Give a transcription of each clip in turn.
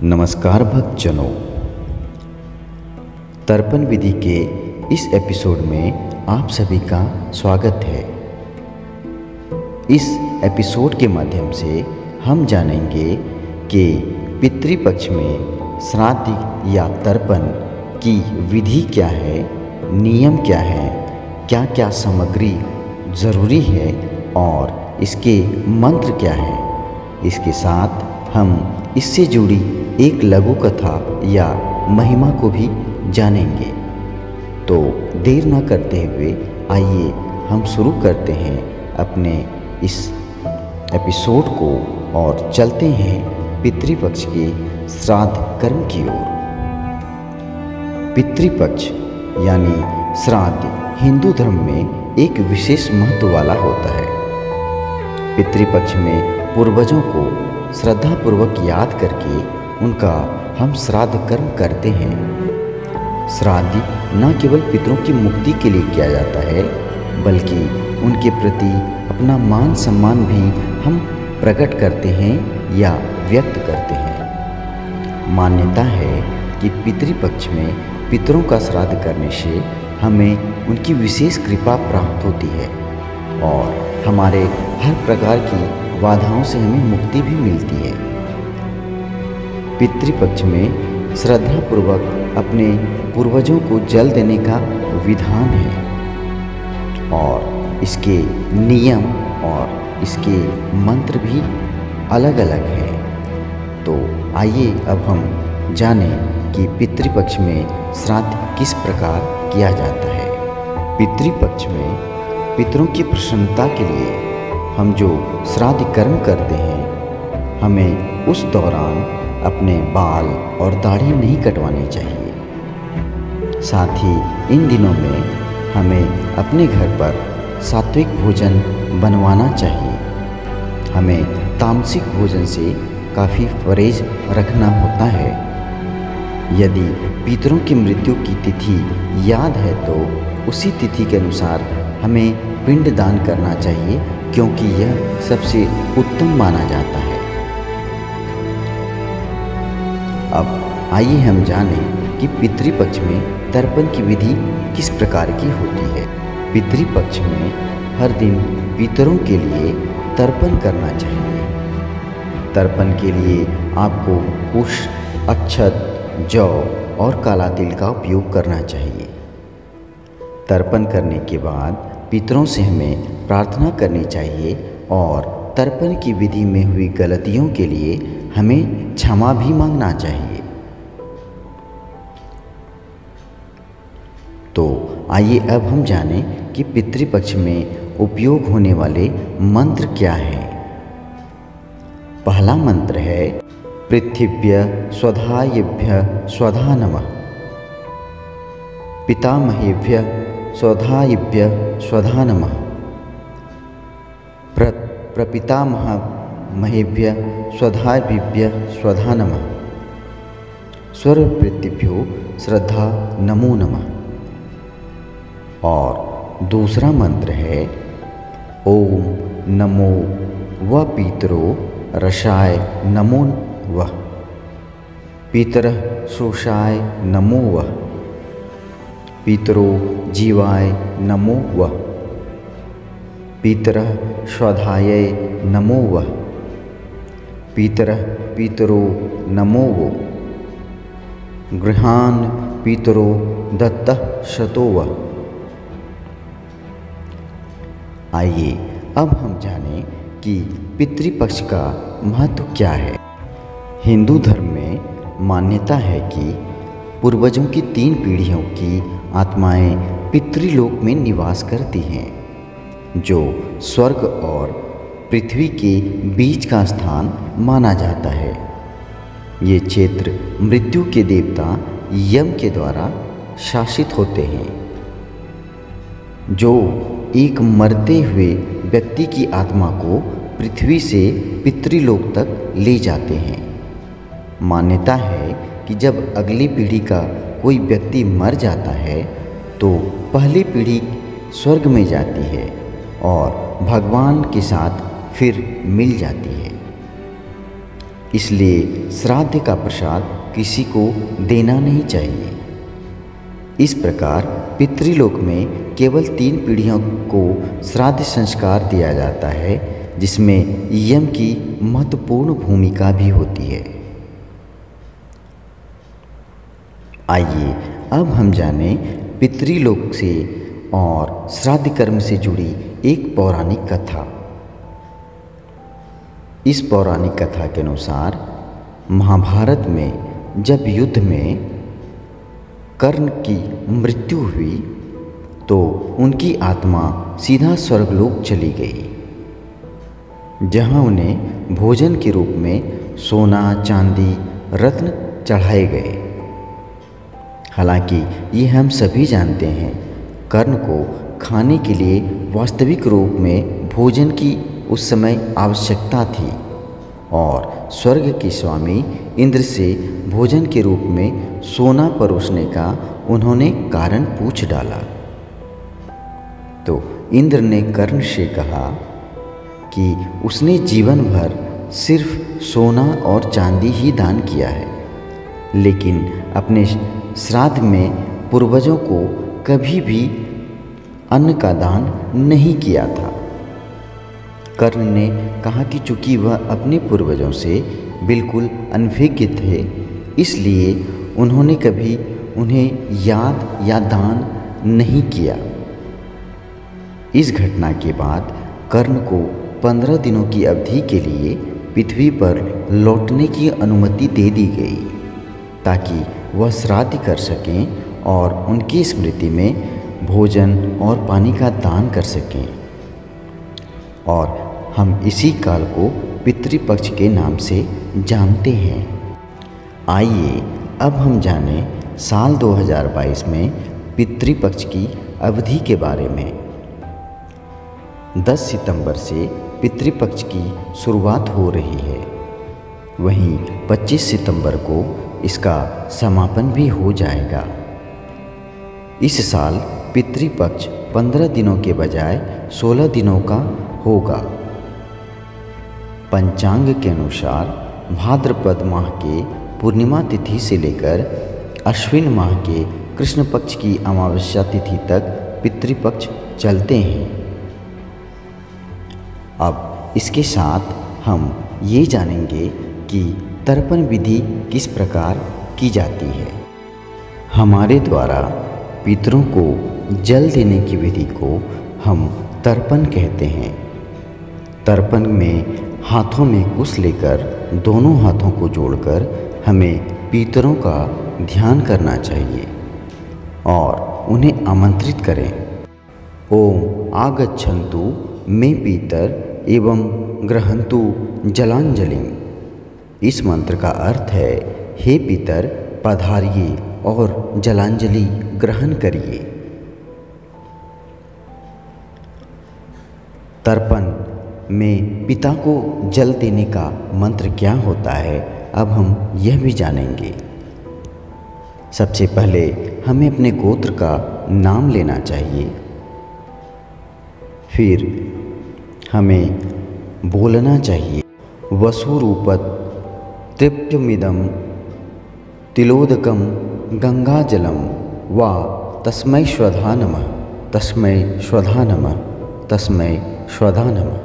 नमस्कार भक्तजनों, तर्पण विधि के इस एपिसोड में आप सभी का स्वागत है। इस एपिसोड के माध्यम से हम जानेंगे कि पितृपक्ष में श्राद्ध या तर्पण की विधि क्या है, नियम क्या है, क्या क्या सामग्री ज़रूरी है और इसके मंत्र क्या है। इसके साथ हम इससे जुड़ी एक लघु कथा या महिमा को भी जानेंगे। तो देर न करते हुए आइए हम शुरू करते हैं अपने इस एपिसोड को और चलते हैं पितृपक्ष के श्राद्ध कर्म की ओर। पितृपक्ष यानी श्राद्ध हिंदू धर्म में एक विशेष महत्व वाला होता है। पितृपक्ष में पूर्वजों को श्रद्धापूर्वक याद करके उनका हम श्राद्ध कर्म करते हैं। श्राद्ध न केवल पितरों की मुक्ति के लिए किया जाता है, बल्कि उनके प्रति अपना मान सम्मान भी हम प्रकट करते हैं या व्यक्त करते हैं। मान्यता है कि पितृपक्ष में पितरों का श्राद्ध करने से हमें उनकी विशेष कृपा प्राप्त होती है और हमारे हर प्रकार की बाधाओं से हमें मुक्ति भी मिलती है। पितृपक्ष में श्रद्धापूर्वक अपने पूर्वजों को जल देने का विधान है और इसके नियम और इसके मंत्र भी अलग अलग हैं। तो आइए अब हम जानें कि पितृपक्ष में श्राद्ध किस प्रकार किया जाता है। पितृपक्ष में पितरों की प्रसन्नता के लिए हम जो श्राद्ध कर्म करते हैं, हमें उस दौरान अपने बाल और दाढ़ी नहीं कटवानी चाहिए। साथ ही इन दिनों में हमें अपने घर पर सात्विक भोजन बनवाना चाहिए। हमें तामसिक भोजन से काफ़ी परहेज रखना होता है। यदि पितरों की मृत्यु की तिथि याद है तो उसी तिथि के अनुसार हमें पिंड दान करना चाहिए, क्योंकि यह सबसे उत्तम माना जाता है। अब आइए हम जानें कि पितृपक्ष में तर्पण की विधि किस प्रकार की होती है। पितृपक्ष में हर दिन पितरों के लिए तर्पण करना चाहिए। तर्पण के लिए आपको कुश, अक्षत, जौ और काला तिल का उपयोग करना चाहिए। तर्पण करने के बाद पितरों से हमें प्रार्थना करनी चाहिए और तर्पण की विधि में हुई गलतियों के लिए हमें क्षमा भी मांगना चाहिए। तो आइए अब हम जानें कि पितृपक्ष में उपयोग होने वाले मंत्र क्या हैं। पहला मंत्र है पृथिव्य स्वधायेभ्य स्वधा नमः। पितामहेभ्य स्वधायेभ्य स्वधा नमः। प्रपितामहेभ्य स्वधाभ्य स्वधा नमः। सर्वपितृभ्यो श्रद्धा नमो नमः। और दूसरा मंत्र है ओम नमो व पितरो रसाय नमो वः। पितरः शोषाय नमो वः। पितरो जीवाय नमो वः। पितरः स्वधायै नमो वः। पितरः पितरो नमो वो। गृहान् पितरो दत्तः शतो वः। आइए अब हम जानें कि पितृपक्ष का महत्व क्या है। हिंदू धर्म में मान्यता है कि पूर्वजों की 3 पीढ़ियों की आत्माएं पितृलोक में निवास करती हैं, जो स्वर्ग और पृथ्वी के बीच का स्थान माना जाता है। ये क्षेत्र मृत्यु के देवता यम के द्वारा शासित होते हैं, जो एक मरते हुए व्यक्ति की आत्मा को पृथ्वी से पितृलोक तक ले जाते हैं। मान्यता है कि जब अगली पीढ़ी का कोई व्यक्ति मर जाता है तो पहली पीढ़ी स्वर्ग में जाती है और भगवान के साथ फिर मिल जाती है। इसलिए श्राद्ध का प्रसाद किसी को देना नहीं चाहिए। इस प्रकार पितृलोक में केवल 3 पीढ़ियों को श्राद्ध संस्कार दिया जाता है, जिसमें यम की महत्वपूर्ण भूमिका भी होती है। आइए अब हम जानें पितृलोक से और श्राद्ध कर्म से जुड़ी एक पौराणिक कथा। इस पौराणिक कथा के अनुसार महाभारत में जब युद्ध में कर्ण की मृत्यु हुई तो उनकी आत्मा सीधा स्वर्गलोक चली गई, जहां उन्हें भोजन के रूप में सोना, चांदी, रत्न चढ़ाए गए। हालांकि ये हम सभी जानते हैं, कर्ण को खाने के लिए वास्तविक रूप में भोजन की उस समय आवश्यकता थी और स्वर्ग के स्वामी इंद्र से भोजन के रूप में सोना परोसने का उन्होंने कारण पूछ डाला। तो इंद्र ने कर्ण से कहा कि उसने जीवन भर सिर्फ सोना और चांदी ही दान किया है, लेकिन अपने श्राद्ध में पूर्वजों को कभी भी अन्न का दान नहीं किया था। कर्ण ने कहा कि चूंकि वह अपने पूर्वजों से बिल्कुल अनभिज्ञ थे, इसलिए उन्होंने कभी उन्हें याद या दान नहीं किया। इस घटना के बाद कर्ण को 15 दिनों की अवधि के लिए पृथ्वी पर लौटने की अनुमति दे दी गई, ताकि वह श्राद्ध कर सकें और उनकी स्मृति में भोजन और पानी का दान कर सकें। और हम इसी काल को पितृपक्ष के नाम से जानते हैं। आइए अब हम जानें साल 2022 में पितृपक्ष की अवधि के बारे में। 10 सितंबर से पितृपक्ष की शुरुआत हो रही है, वहीं 25 सितंबर को इसका समापन भी हो जाएगा। इस साल पितृपक्ष 15 दिनों के बजाय 16 दिनों का होगा। पंचांग के अनुसार भाद्रपद माह के पूर्णिमा तिथि से लेकर अश्विन माह के कृष्ण पक्ष की अमावस्या तिथि तक पितृपक्ष चलते हैं। अब इसके साथ हम ये जानेंगे कि तर्पण विधि किस प्रकार की जाती है। हमारे द्वारा पितरों को जल देने की विधि को हम तर्पण कहते हैं। तर्पण में हाथों में कुश लेकर दोनों हाथों को जोड़कर हमें पितरों का ध्यान करना चाहिए और उन्हें आमंत्रित करें। ओम आगच्छन्तु मे पितर एवं ग्रहन्तु जलांजलिं। इस मंत्र का अर्थ है, हे पितर पधारिए और जलांजलि ग्रहण करिए। तर्पण में पिता को जल देने का मंत्र क्या होता है, अब हम यह भी जानेंगे। सबसे पहले हमें अपने गोत्र का नाम लेना चाहिए। फिर हमें बोलना चाहिए, वसुरूपत तृप्तमिदं तिलोदकं गंगाजलं वा तस्मै स्वधा नमः, तस्मै स्वधा नमः, तस्मै स्वधा नमः।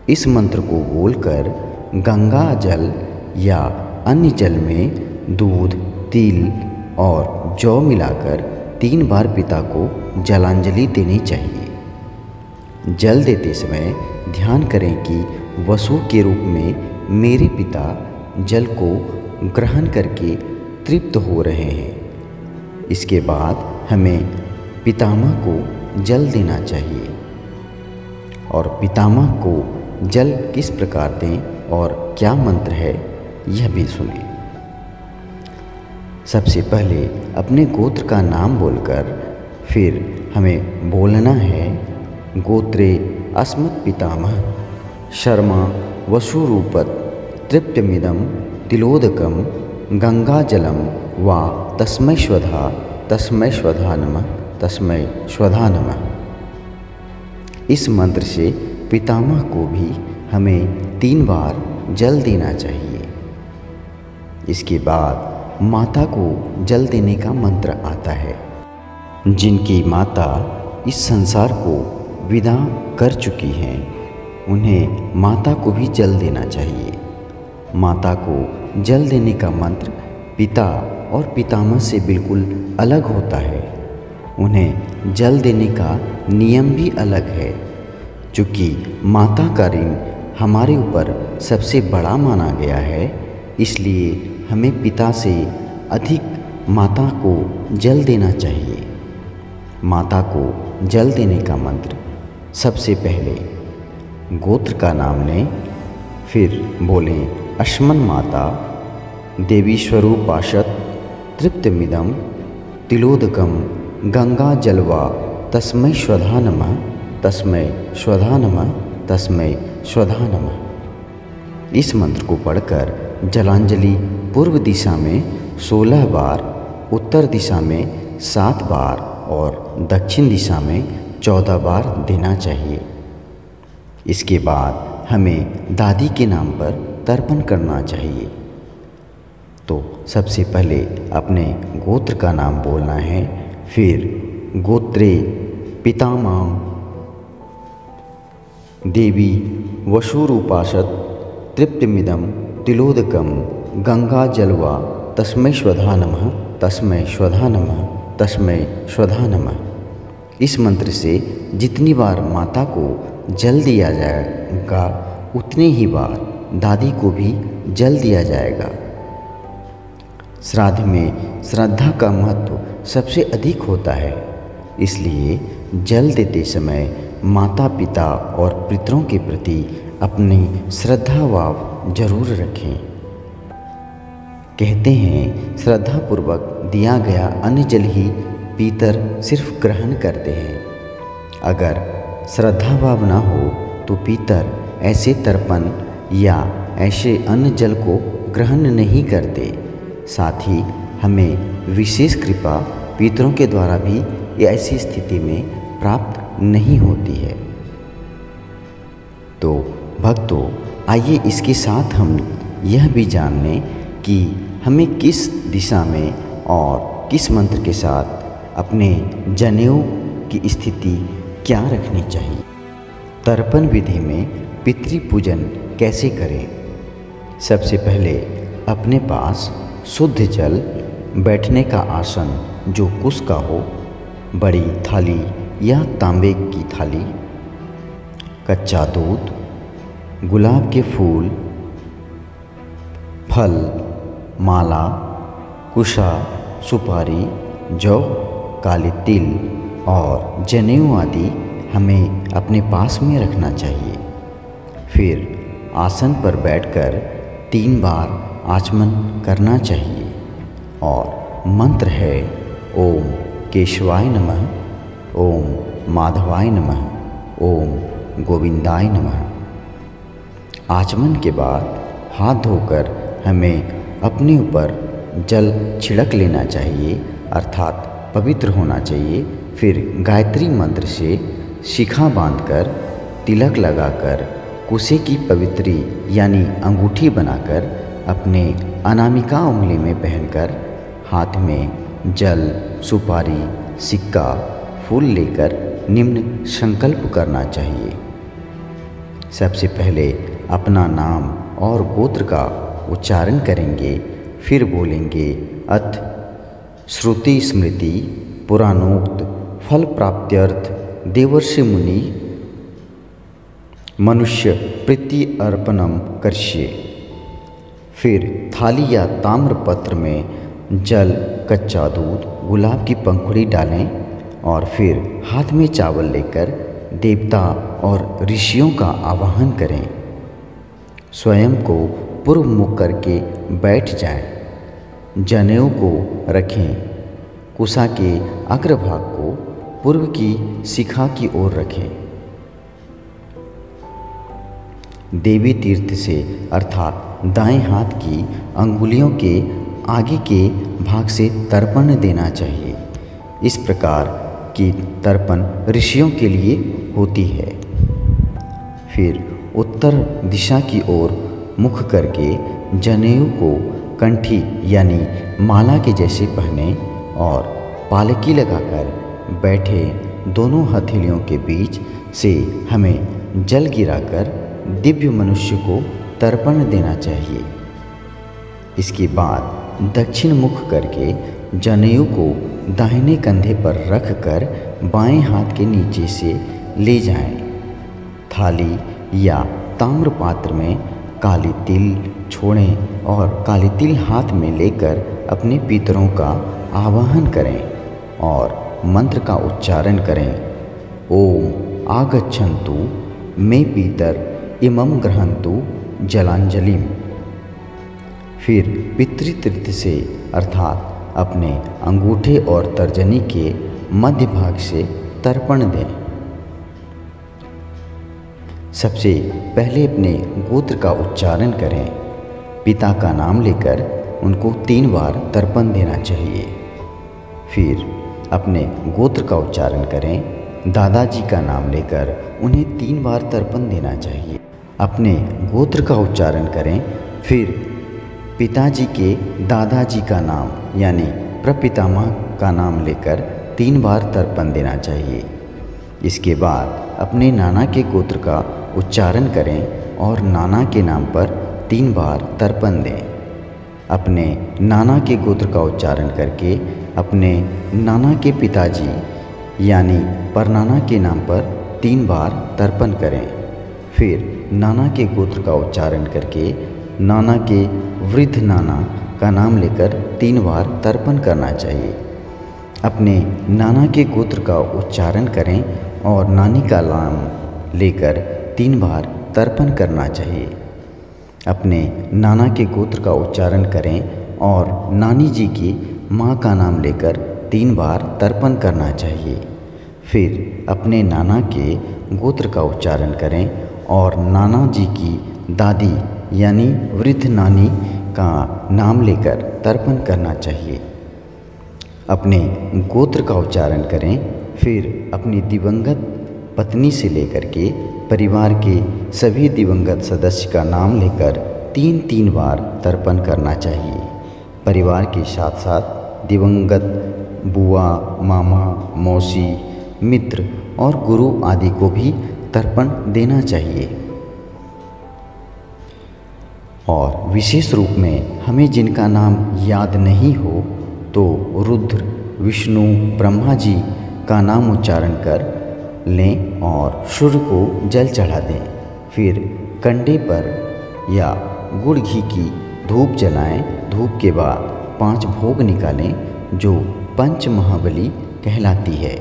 इस मंत्र को बोलकर गंगा जल या अन्य जल में दूध, तिल और जौ मिलाकर 3 बार पिता को जलांजलि देनी चाहिए। जल देते समय ध्यान करें कि वसु के रूप में मेरे पिता जल को ग्रहण करके तृप्त हो रहे हैं। इसके बाद हमें पितामह को जल देना चाहिए। और पितामह को जल किस प्रकार दें और क्या मंत्र है, यह भी सुनें। सबसे पहले अपने गोत्र का नाम बोलकर फिर हमें बोलना है, गोत्रे अस्मत् पितामह शर्मा वसुरूपत तृप्तमिदं तिलोदकं गंगाजलं वा तस्मै स्वधा, तस्मै स्वधा नमः, तस्मै स्वधा नमः। इस मंत्र से पितामह को भी हमें 3 बार जल देना चाहिए। इसके बाद माता को जल देने का मंत्र आता है। जिनकी माता इस संसार को विदा कर चुकी हैं, उन्हें माता को भी जल देना चाहिए। माता को जल देने का मंत्र पिता और पितामह से बिल्कुल अलग होता है। उन्हें जल देने का नियम भी अलग है। चूँकि माता का ऋण हमारे ऊपर सबसे बड़ा माना गया है, इसलिए हमें पिता से अधिक माता को जल देना चाहिए। माता को जल देने का मंत्र सबसे पहले गोत्र का नाम लें, फिर बोलें अश्मन माता देवी स्वरूपाशत तृप्तमिदं तिलोदकं गंगा जलवा तस्मै स्वधा नमः, तस्मै स्वधा नमः, तस्मै स्वधा नमः। इस मंत्र को पढ़कर जलांजलि पूर्व दिशा में 16 बार, उत्तर दिशा में 7 बार और दक्षिण दिशा में 14 बार देना चाहिए। इसके बाद हमें दादी के नाम पर तर्पण करना चाहिए। तो सबसे पहले अपने गोत्र का नाम बोलना है, फिर गोत्रे पितामह देवी वशुरूपाशत तृप्तिमिदं तिलोदकं गंगा जलवा तस्मै स्वधा नमः, तस्मै स्वधा नमः, तस्मै स्वधा नमः। इस मंत्र से जितनी बार माता को जल दिया जाएगा, उतने ही बार दादी को भी जल दिया जाएगा। श्राद्ध में श्रद्धा का महत्व सबसे अधिक होता है, इसलिए जल देते समय माता पिता और पितरों के प्रति अपनी श्रद्धा भाव जरूर रखें। कहते हैं श्रद्धापूर्वक दिया गया अन्न जल ही पीतर सिर्फ ग्रहण करते हैं। अगर श्रद्धा भाव ना हो तो पीतर ऐसे तर्पण या ऐसे अन्न जल को ग्रहण नहीं करते। साथ ही हमें विशेष कृपा पितरों के द्वारा भी ऐसी स्थिति में प्राप्त नहीं होती है। तो भक्तों, आइए इसके साथ हम यह भी जान लें कि हमें किस दिशा में और किस मंत्र के साथ अपने जनेऊ की स्थिति क्या रखनी चाहिए। तर्पण विधि में पितृ पूजन कैसे करें। सबसे पहले अपने पास शुद्ध जल, बैठने का आसन जो कुश का हो, बड़ी थाली या तांबे की थाली, कच्चा दूध, गुलाब के फूल, फल, माला, कुशा, सुपारी, जौ, काले तिल और जनेऊ आदि हमें अपने पास में रखना चाहिए। फिर आसन पर बैठकर 3 बार आचमन करना चाहिए और मंत्र है ओम केशवाय नमः, ओम माधवाय नमः, ओम गोविंदाय नमः। आचमन के बाद हाथ धोकर हमें अपने ऊपर जल छिड़क लेना चाहिए, अर्थात पवित्र होना चाहिए। फिर गायत्री मंत्र से शिखा बांधकर, तिलक लगाकर, कुशे की पवित्री यानी अंगूठी बनाकर अपने अनामिका उंगली में पहनकर हाथ में जल, सुपारी, सिक्का, फूल लेकर निम्न संकल्प करना चाहिए। सबसे पहले अपना नाम और गोत्र का उच्चारण करेंगे, फिर बोलेंगे अथ श्रुति स्मृति पुराणोक्त फल प्राप्त्यर्थ देवर्षि मुनि मनुष्य प्रीति अर्पणम करिष्ये। फिर थाली या ताम्र पत्र में जल, कच्चा दूध, गुलाब की पंखुड़ी डालें और फिर हाथ में चावल लेकर देवता और ऋषियों का आवाहन करें। स्वयं को पूर्व मुख करके बैठ जाएं। जनेऊ को रखें। कुशा के अग्रभाग को पूर्व की शिखा की ओर रखें। देवी तीर्थ से अर्थात दाएं हाथ की अंगुलियों के आगे के भाग से तर्पण देना चाहिए। इस प्रकार की तर्पण ऋषियों के लिए होती है। फिर उत्तर दिशा की ओर मुख करके जनेऊ को कंठी यानी माला के जैसे पहने और पालकी लगाकर बैठे दोनों हथेलियों के बीच से हमें जल गिराकर दिव्य मनुष्य को तर्पण देना चाहिए। इसके बाद दक्षिण मुख करके जनेऊ को दाहिने कंधे पर रख कर बाएं हाथ के नीचे से ले जाएं। थाली या ताम्र पात्र में काली तिल छोड़ें और काली तिल हाथ में लेकर अपने पितरों का आवाहन करें और मंत्र का उच्चारण करें। ओम आगच्छन्तु मे पितर इमं गृह्णन्तु जलांजलिम। फिर पितृतीर्थ से अर्थात अपने अंगूठे और तर्जनी के मध्य भाग से तर्पण दें। सबसे पहले अपने गोत्र का उच्चारण करें। पिता का नाम लेकर उनको 3 बार तर्पण देना चाहिए। फिर अपने गोत्र का उच्चारण करें। दादाजी का नाम लेकर उन्हें 3 बार तर्पण देना चाहिए। अपने गोत्र का उच्चारण करें। फिर पिताजी के दादाजी का नाम यानी प्रपितामह का नाम लेकर 3 बार तर्पण देना चाहिए। इसके बाद अपने नाना के गोत्र का उच्चारण करें और नाना के नाम पर 3 बार तर्पण दें। अपने नाना के गोत्र का उच्चारण करके अपने नाना के पिताजी यानी परनाना के नाम पर 3 बार तर्पण करें। फिर नाना के गोत्र का उच्चारण करके नाना के वृद्ध नाना का नाम लेकर 3 बार तर्पण करना चाहिए। अपने नाना के गोत्र का उच्चारण करें और नानी का नाम लेकर 3 बार तर्पण करना चाहिए। अपने नाना के गोत्र का उच्चारण करें और नानी जी की माँ का नाम लेकर 3 बार तर्पण करना चाहिए। फिर अपने नाना के गोत्र का उच्चारण करें और नाना जी की दादी यानी वृद्ध नानी का नाम लेकर तर्पण करना चाहिए। अपने गोत्र का उच्चारण करें। फिर अपनी दिवंगत पत्नी से लेकर के परिवार के सभी दिवंगत सदस्य का नाम लेकर 3-3 बार तर्पण करना चाहिए। परिवार के साथ साथ दिवंगत बुआ, मामा, मौसी, मित्र और गुरु आदि को भी तर्पण देना चाहिए। और विशेष रूप में हमें जिनका नाम याद नहीं हो तो रुद्र, विष्णु, ब्रह्मा जी का नाम उच्चारण कर लें और सूर्य को जल चढ़ा दें। फिर कंडे पर या गुड़ घी की धूप जलाएं। धूप के बाद 5 भोग निकालें जो पंच महाबली कहलाती है।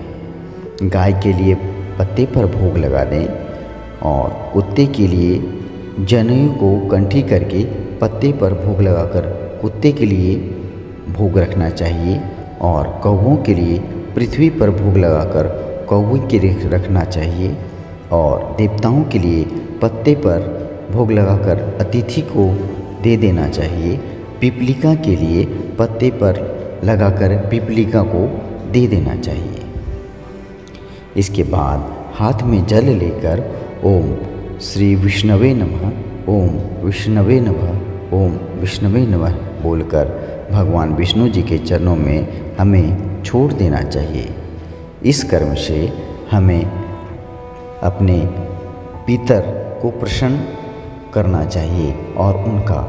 गाय के लिए पत्ते पर भोग लगा दें और कुत्ते के लिए जनेऊ को कंठी करके पत्ते पर भोग लगाकर कुत्ते के लिए भोग रखना चाहिए और कौवों के लिए पृथ्वी पर भोग लगाकर कौवे के लिए रखना चाहिए और देवताओं के लिए पत्ते पर भोग लगाकर अतिथि को दे देना चाहिए। पिपलिका के लिए पत्ते पर लगाकर पिपलिका को दे देना चाहिए। इसके बाद हाथ में जल लेकर ओम श्री विष्णवे नमः, ओम विष्णवे नमः, ओम विष्णवे नमः बोलकर भगवान विष्णु जी के चरणों में हमें छोड़ देना चाहिए। इस कर्म से हमें अपने पितर को प्रसन्न करना चाहिए और उनका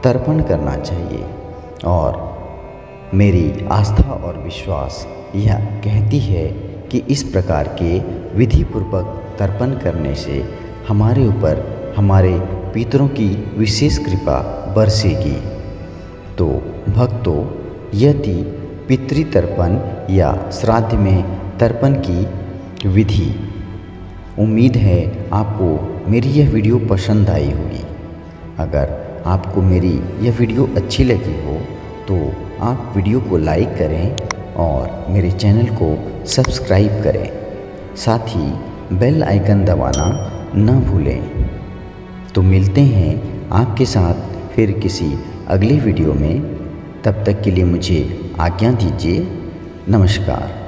तर्पण करना चाहिए। और मेरी आस्था और विश्वास यह कहती है कि इस प्रकार के विधिपूर्वक तर्पण करने से हमारे ऊपर हमारे पितरों की विशेष कृपा बरसेगी। तो भक्तों, यदि पितृतर्पण या श्राद्ध में तर्पण की विधि, उम्मीद है आपको मेरी यह वीडियो पसंद आई होगी। अगर आपको मेरी यह वीडियो अच्छी लगी हो तो आप वीडियो को लाइक करें और मेरे चैनल को सब्सक्राइब करें। साथ ही बेल आइकन दबाना न भूलें। तो मिलते हैं आपके साथ फिर किसी अगले वीडियो में। तब तक के लिए मुझे आज्ञा दीजिए। नमस्कार।